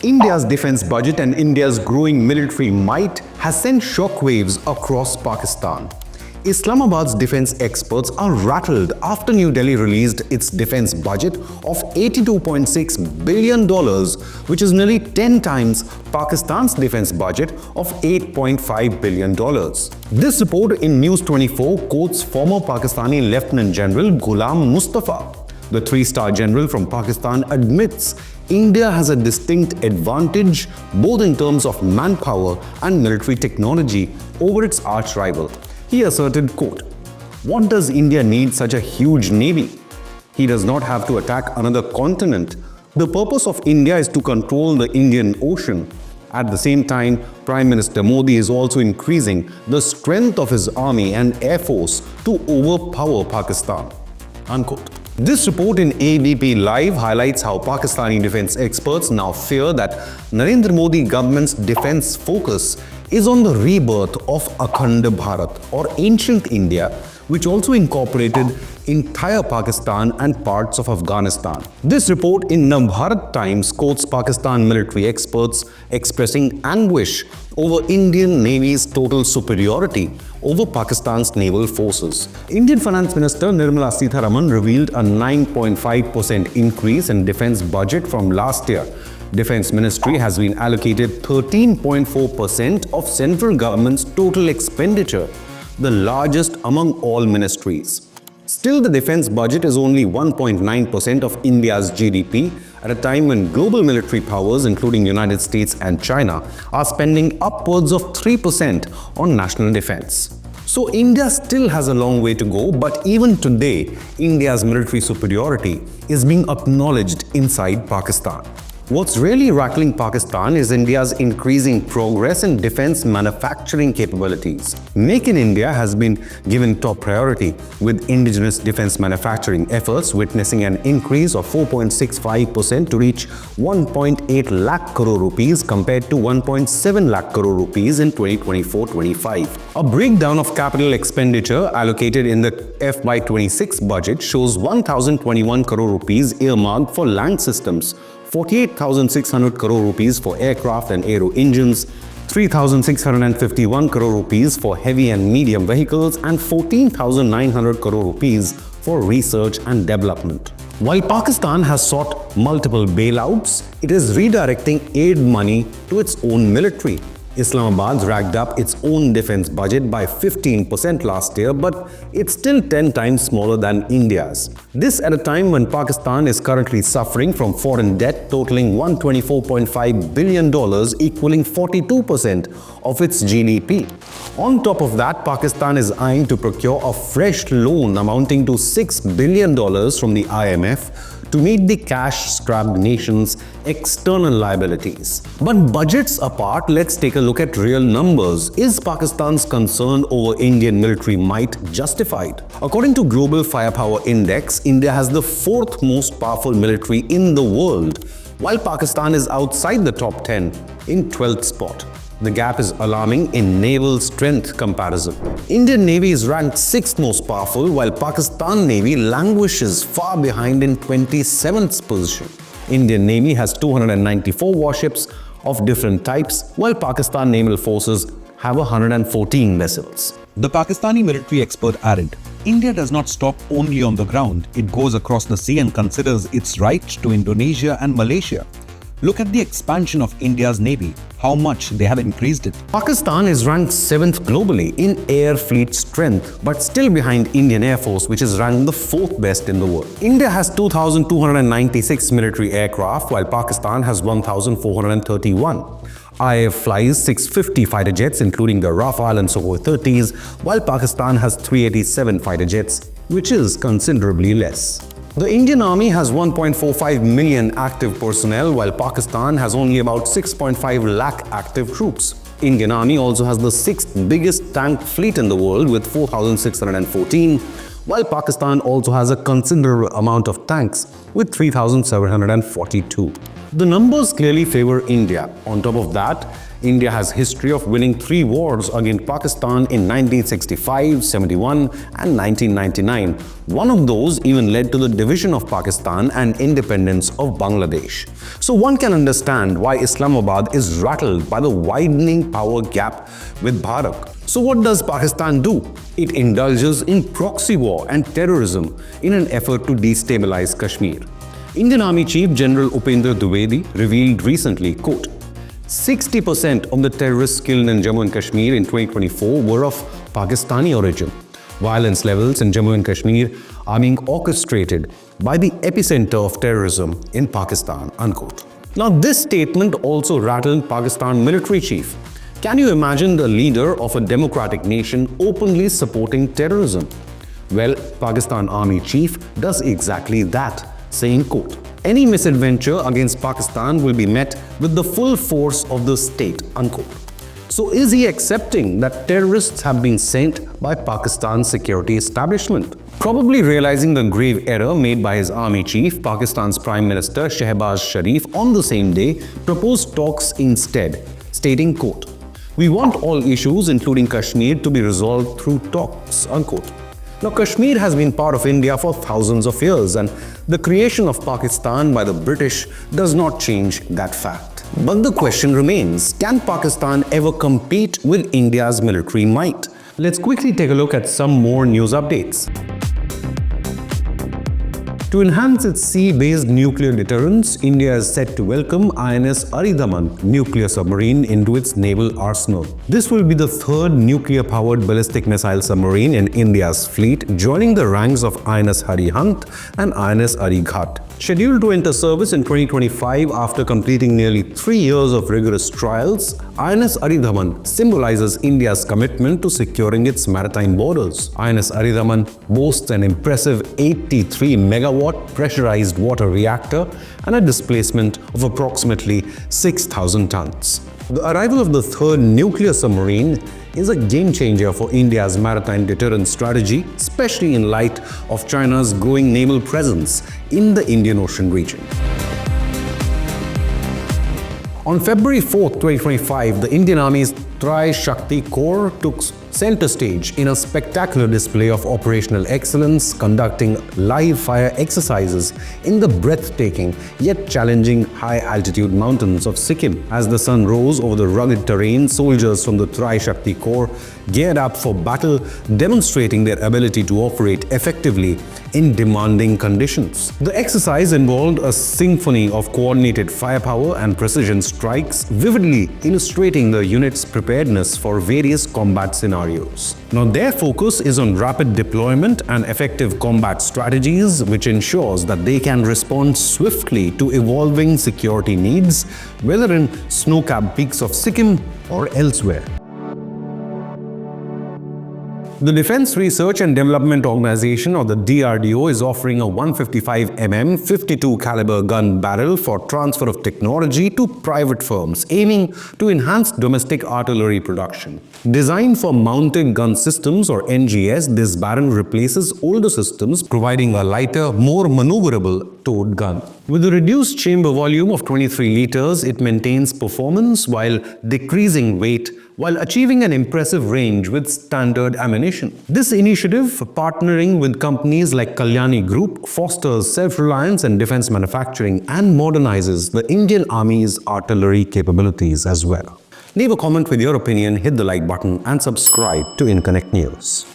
India's defense budget and India's growing military might has sent shockwaves across Pakistan. Islamabad's defense experts are rattled after New Delhi released its defense budget of $82.6 billion, which is nearly 10 times Pakistan's defense budget of $8.5 billion. This report in News 24 quotes former Pakistani Lieutenant General Ghulam Mustafa. The three-star general from Pakistan admits India has a distinct advantage both in terms of manpower and military technology over its arch-rival. He asserted, quote, "What does India need such a huge navy? He does not have to attack another continent. The purpose of India is to control the Indian Ocean. At the same time, Prime Minister Modi is also increasing the strength of his army and air force to overpower Pakistan." Unquote. This report in ABP Live highlights how Pakistani defense experts now fear that Narendra Modi government's defense focus is on the rebirth of Akhand Bharat or ancient India, which also incorporated entire Pakistan and parts of Afghanistan. This report in Navbharat Times quotes Pakistan military experts expressing anguish over Indian Navy's total superiority over Pakistan's naval forces. Indian Finance Minister Nirmala Sitharaman revealed a 9.5% increase in defense budget from last year. Defense Ministry has been allocated 13.4% of central government's total expenditure, the largest among all ministries. Still, the defense budget is only 1.9% of India's GDP at a time when global military powers, including United States and China, are spending upwards of 3% on national defense. So India still has a long way to go, but even today, India's military superiority is being acknowledged inside Pakistan. What's really rattling Pakistan is India's increasing progress in defense manufacturing capabilities. Make in India has been given top priority, with indigenous defense manufacturing efforts witnessing an increase of 4.65% to reach 1.8 lakh crore rupees compared to 1.7 lakh crore rupees in 2024-25. A breakdown of capital expenditure allocated in the FY26 budget shows 1,021 crore rupees earmarked for land systems, 48,600 crore rupees for aircraft and aero engines, 3,651 crore rupees for heavy and medium vehicles, and 14,900 crore rupees for research and development. While Pakistan has sought multiple bailouts, it is redirecting aid money to its own military. Islamabad racked up its own defense budget by 15% last year, but it's still 10 times smaller than India's. This at a time when Pakistan is currently suffering from foreign debt totaling $124.5 billion, equaling 42% of its GDP. On top of that, Pakistan is eyeing to procure a fresh loan amounting to $6 billion from the IMF to meet the cash-strapped nation's external liabilities. But budgets apart, let's take a look at real numbers. Is Pakistan's concern over Indian military might justified? According to Global Firepower Index, India has the fourth most powerful military in the world, while Pakistan is outside the top 10 in 12th spot. The gap is alarming in naval strength comparison. Indian Navy is ranked 6th most powerful, while Pakistan Navy languishes far behind in 27th position. Indian Navy has 294 warships of different types, while Pakistan Naval Forces have 114 vessels. The Pakistani military expert added, "India does not stop only on the ground. It goes across the sea and considers its right to Indonesia and Malaysia. Look at the expansion of India's navy, how much they have increased it." Pakistan is ranked 7th globally in air fleet strength, but still behind Indian Air Force, which is ranked the 4th best in the world. India has 2,296 military aircraft, while Pakistan has 1,431. IAF flies 650 fighter jets, including the Rafale and Sukhoi 30s, while Pakistan has 387 fighter jets, which is considerably less. The Indian Army has 1.45 million active personnel, while Pakistan has only about 6.5 lakh active troops. Indian Army also has the 6th biggest tank fleet in the world with 4,614, while Pakistan also has a considerable amount of tanks with 3,742. The numbers clearly favor India. On top of that, India has history of winning 3 wars against Pakistan in 1965, 71 and 1999. One of those even led to the division of Pakistan and independence of Bangladesh. So one can understand why Islamabad is rattled by the widening power gap with Bharat. So what does Pakistan do? It indulges in proxy war and terrorism in an effort to destabilize Kashmir. Indian Army Chief General Upendra Dwivedi revealed recently, quote, 60% of the terrorists killed in Jammu and Kashmir in 2024 were of Pakistani origin. Violence levels in Jammu and Kashmir are being orchestrated by the epicenter of terrorism in Pakistan, unquote. Now, this statement also rattled Pakistan military chief. Can you imagine the leader of a democratic nation openly supporting terrorism? Well, Pakistan Army Chief does exactly that, saying, quote, any misadventure against Pakistan will be met with the full force of the state, unquote. So is he accepting that terrorists have been sent by Pakistan's security establishment? Probably realizing the grave error made by his army chief, Pakistan's Prime Minister Shehbaz Sharif on the same day proposed talks instead, stating, quote, we want all issues, including Kashmir, to be resolved through talks, unquote. Now, Kashmir has been part of India for thousands of years, and the creation of Pakistan by the British does not change that fact. But the question remains, can Pakistan ever compete with India's military might? Let's quickly take a look at some more news updates. To enhance its sea-based nuclear deterrence, India is set to welcome INS Aridaman nuclear submarine into its naval arsenal. This will be the 3rd nuclear-powered ballistic missile submarine in India's fleet, joining the ranks of INS Arihant and INS Arighat. Scheduled to enter service in 2025 after completing nearly 3 years of rigorous trials, INS Aridaman symbolizes India's commitment to securing its maritime borders. INS Aridaman boasts an impressive 83-megawatt pressurized water reactor and a displacement of approximately 6,000 tons. The arrival of the 3rd nuclear submarine is a game-changer for India's maritime deterrence strategy, especially in light of China's growing naval presence in the Indian Ocean region. On February 4, 2025, the Indian Army's Tri-Shakti Corps took center stage in a spectacular display of operational excellence, conducting live fire exercises in the breathtaking yet challenging high-altitude mountains of Sikkim. As the sun rose over the rugged terrain, soldiers from the Tri-Shakti Corps geared up for battle, demonstrating their ability to operate effectively in demanding conditions. The exercise involved a symphony of coordinated firepower and precision strikes, vividly illustrating the unit's preparedness for various combat scenarios. Now, their focus is on rapid deployment and effective combat strategies, which ensures that they can respond swiftly to evolving security needs, whether in snow-capped peaks of Sikkim or elsewhere. The Defense Research and Development Organization, or the DRDO, is offering a 155mm 52 caliber gun barrel for transfer of technology to private firms, aiming to enhance domestic artillery production. Designed for mounted gun systems, or NGS, this barrel replaces older systems, providing a lighter, more maneuverable towed gun. With a reduced chamber volume of 23 liters, it maintains performance while decreasing weight, while achieving an impressive range with standard ammunition. This initiative, partnering with companies like Kalyani Group, fosters self-reliance in defense manufacturing and modernizes the Indian Army's artillery capabilities as well. Leave a comment with your opinion, hit the like button and subscribe to Inconnect News.